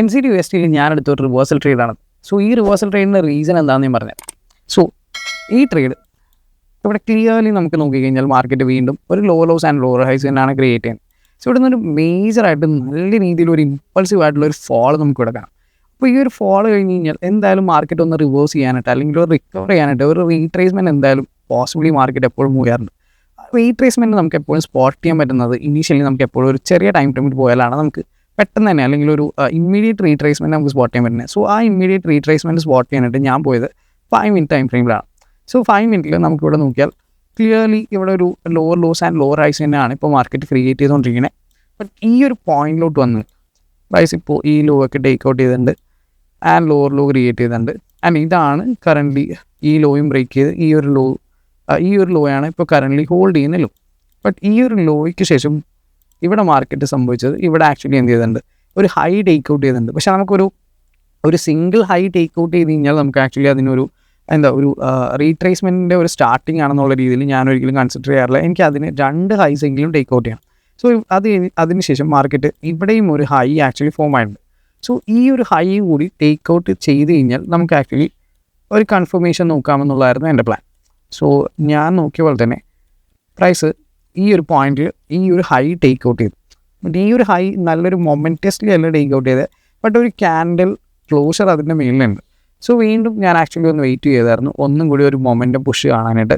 NZD/USD ഞാനെടുത്തൊരു reversal ട്രേഡാണ്. So ഈ റിവേഴ്സൽ ട്രേഡിൻ്റെ റീസൺ എന്താണെന്ന് ഞാൻ പറഞ്ഞത്. സോ ഈ ട്രേഡ് ഇവിടെ ക്ലിയർലി നമുക്ക് നോക്കിക്കഴിഞ്ഞാൽ മാർക്കറ്റ് വീണ്ടും ഒരു ലോസ് ആൻഡ് ലോവർ ഹൈസ് തന്നെയാണ് ക്രിയേറ്റ് ചെയ്യുന്നത്. സോ ഇവിടെ നിന്നൊരു മേജറായിട്ട് നല്ല രീതിയിലൊരു ഇമ്പൾസീവ് ആയിട്ടുള്ളൊരു ഫോൾ നമുക്ക് ഇവിടെ കാണാം. അപ്പോൾ ഈ ഒരു ഫോൾ കഴിഞ്ഞ് കഴിഞ്ഞാൽ എന്തായാലും മാർക്കറ്റ് ഒന്ന് റിവേഴ്സ് ചെയ്യാനായിട്ട് അല്ലെങ്കിൽ ഒരു റിക്കവർ ചെയ്യാനായിട്ട് ഒരു റീട്രേസ്മെൻറ്റ് എന്തായാലും പോസിബിളി മാർക്കറ്റ് എപ്പോഴും മൂവാറുണ്ട്. റീട്രേസ്മെൻറ്റ് നമുക്ക് എപ്പോഴും സ്പോട്ട് ചെയ്യാൻ പറ്റുന്നത് ഇനീഷ്യലി നമുക്ക് എപ്പോഴും ഒരു ചെറിയ ടൈം ഫ്രെയിമിൽ പോയാലാണ് നമുക്ക് പെട്ടെന്ന് തന്നെ അല്ലെങ്കിൽ ഒരു ഇമ്മീഡിയറ്റ് റീട്രേസ്മെൻറ്റ് നമുക്ക് സ്പോട്ട് ചെയ്യാൻ പറ്റുന്നത്. സോ ആ ഇമ്മീഡിയറ്റ് റീട്രേസ്മെൻറ്റ് സ്പോട്ട് ചെയ്യാനായിട്ട് ഞാൻ പോയത് 5 മിനിറ്റ് ടൈം ഫ്രെയിമിലാണ്. സോ 5 മിനിറ്റിൽ നമുക്കിവിടെ നോക്കിയാൽ ക്ലിയർലി ഇവിടെ ഒരു ലോസ് ആൻഡ് ലോവർ ഹൈസ് തന്നെയാണ് ഇപ്പോൾ മാർക്കറ്റ് ക്രിയേറ്റ് ചെയ്തുകൊണ്ടിരിക്കുന്നത്. ബട്ട് ഈ ഒരു പോയിന്റിലോട്ട് വന്ന് പ്രൈസ് ഇപ്പോൾ ഈ ലോ ഒക്കെ ടേക്ക് ഔട്ട് ചെയ്തിട്ടുണ്ട് ആൻഡ് ലോവർ ലോ ക്രിയേറ്റ് ചെയ്തിട്ടുണ്ട്. ആൻഡ് ഇതാണ് കറൻ്റ്ലി ഈ ലോയും ബ്രേക്ക് ചെയ്ത് ഈ ഒരു ലോയാണ് ഇപ്പോൾ കറൻ്റ്ലി ഹോൾഡ് ചെയ്യുന്ന ലോ. ബട്ട് ഈ ഒരു ലോയ്ക്ക് ശേഷം ഇവിടെ മാർക്കറ്റ് സംഭവിച്ചത് ഇവിടെ ആക്ച്വലി എന്ത് ചെയ്തിട്ടുണ്ട്, ഒരു ഹൈ ടേക്ക് ഔട്ട് ചെയ്തിട്ടുണ്ട്. പക്ഷേ നമുക്കൊരു സിംഗിൾ ഹൈ ടേക്ക് ഔട്ട് ചെയ്ത് കഴിഞ്ഞാൽ നമുക്ക് ആക്ച്വലി അതിനൊരു റീട്രേസ്മെൻറ്റിൻ്റെ ഒരു സ്റ്റാർട്ടിംഗ് ആണെന്നുള്ള രീതിയിൽ ഞാൻ ഒരിക്കലും കൺസിഡർ ചെയ്യാറില്ല. എനിക്ക് അതിന് 2 ഹൈസെങ്കിലും ടേക്ക് ഔട്ട് ചെയ്യണം. സോ അതിനുശേഷം മാർക്കറ്റ് ഇവിടെയും ഒരു ഹൈ ആക്ച്വലി ഫോം ആയിട്ടുണ്ട്. സോ ഈ ഒരു ഹൈ കൂടി ടേക്ക് ഔട്ട് ചെയ്ത് കഴിഞ്ഞാൽ നമുക്ക് ആക്ച്വലി ഒരു കൺഫർമേഷൻ നോക്കാമെന്നുള്ളതായിരുന്നു എൻ്റെ പ്ലാൻ. സോ ഞാൻ നോക്കിയ പോലെ തന്നെ പ്രൈസ് ഈ ഒരു പോയിന്റിൽ ഈ ഒരു ഹൈ ടേക്ക് ഔട്ട് ചെയ്തു. ബട്ട് ഈ ഒരു ഹൈ നല്ലൊരു മൊമെൻറ്റസ്ലി അല്ല ടേക്ക് ഔട്ട് ചെയ്തത്, ബട്ട് ഒരു ക്യാൻഡിൽ ക്ലോഷർ അതിൻ്റെ മേലിലുണ്ട്. സോ വീണ്ടും ഞാൻ ആക്ച്വലി ഒന്ന് വെയിറ്റ് ചെയ്തായിരുന്നു ഒന്നും കൂടി ഒരു മൊമെൻറ്റം പുഷ് കാണാനായിട്ട്.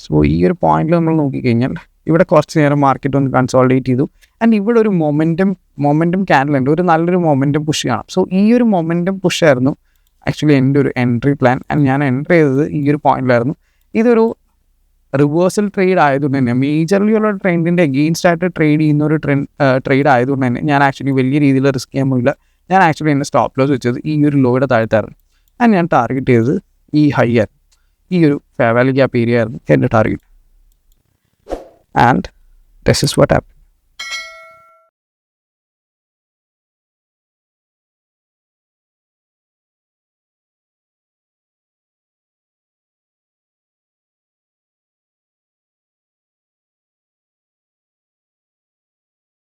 സോ ഈ ഒരു പോയിന്റിൽ നമ്മൾ നോക്കിക്കഴിഞ്ഞാൽ ഇവിടെ കുറച്ച് നേരം മാർക്കറ്റ് ഒന്ന് കൺസോളിഡേറ്റ് ചെയ്തു ആൻഡ് ഇവിടെ ഒരു മൊമെൻറ്റം ക്യാൻഡിൽ ഉണ്ട്, ഒരു നല്ലൊരു മൊമെൻറ്റം പുഷ് കാണാം. സോ ഈ ഒരു മൊമെൻറ്റം പുഷ് ആയിരുന്നു ആക്ച്വലി എൻ്റെ ഒരു എൻട്രി പ്ലാൻ. ആൻഡ് ഞാൻ എൻ്റർ ചെയ്തത് ഈ ഒരു പോയിന്റിലായിരുന്നു. ഇതൊരു റിവേഴ്സൽ ട്രേഡ് ആയതുകൊണ്ട് തന്നെ മേജർലി ഉള്ള ട്രെൻഡിൻ്റെ എഗെയിൻസ്റ്റ് ആയിട്ട് ട്രേഡ് ചെയ്യുന്ന ഒരു ട്രേഡ് ആയതുകൊണ്ട് തന്നെ ഞാൻ ആക്ച്വലി വലിയ രീതിയിൽ റിസ്ക് ചെയ്യാൻ പോയില്ല. ഞാൻ ആക്ച്വലി എൻ്റെ സ്റ്റോപ്പ് ലോസ് വെച്ചത് ഈ ഒരു ലോയുടെ താഴ്ത്തായിരുന്നു. ആൻഡ് ഞാൻ ടാർഗറ്റ് ചെയ്തത് ഈ ഹൈ ആയിരുന്നു, ഈ ഒരു ഫെയർ വാല്യൂ ഗ്യാപ്പ് ഏരിയ ആയിരുന്നു എൻ്റെ target. And this is what happen.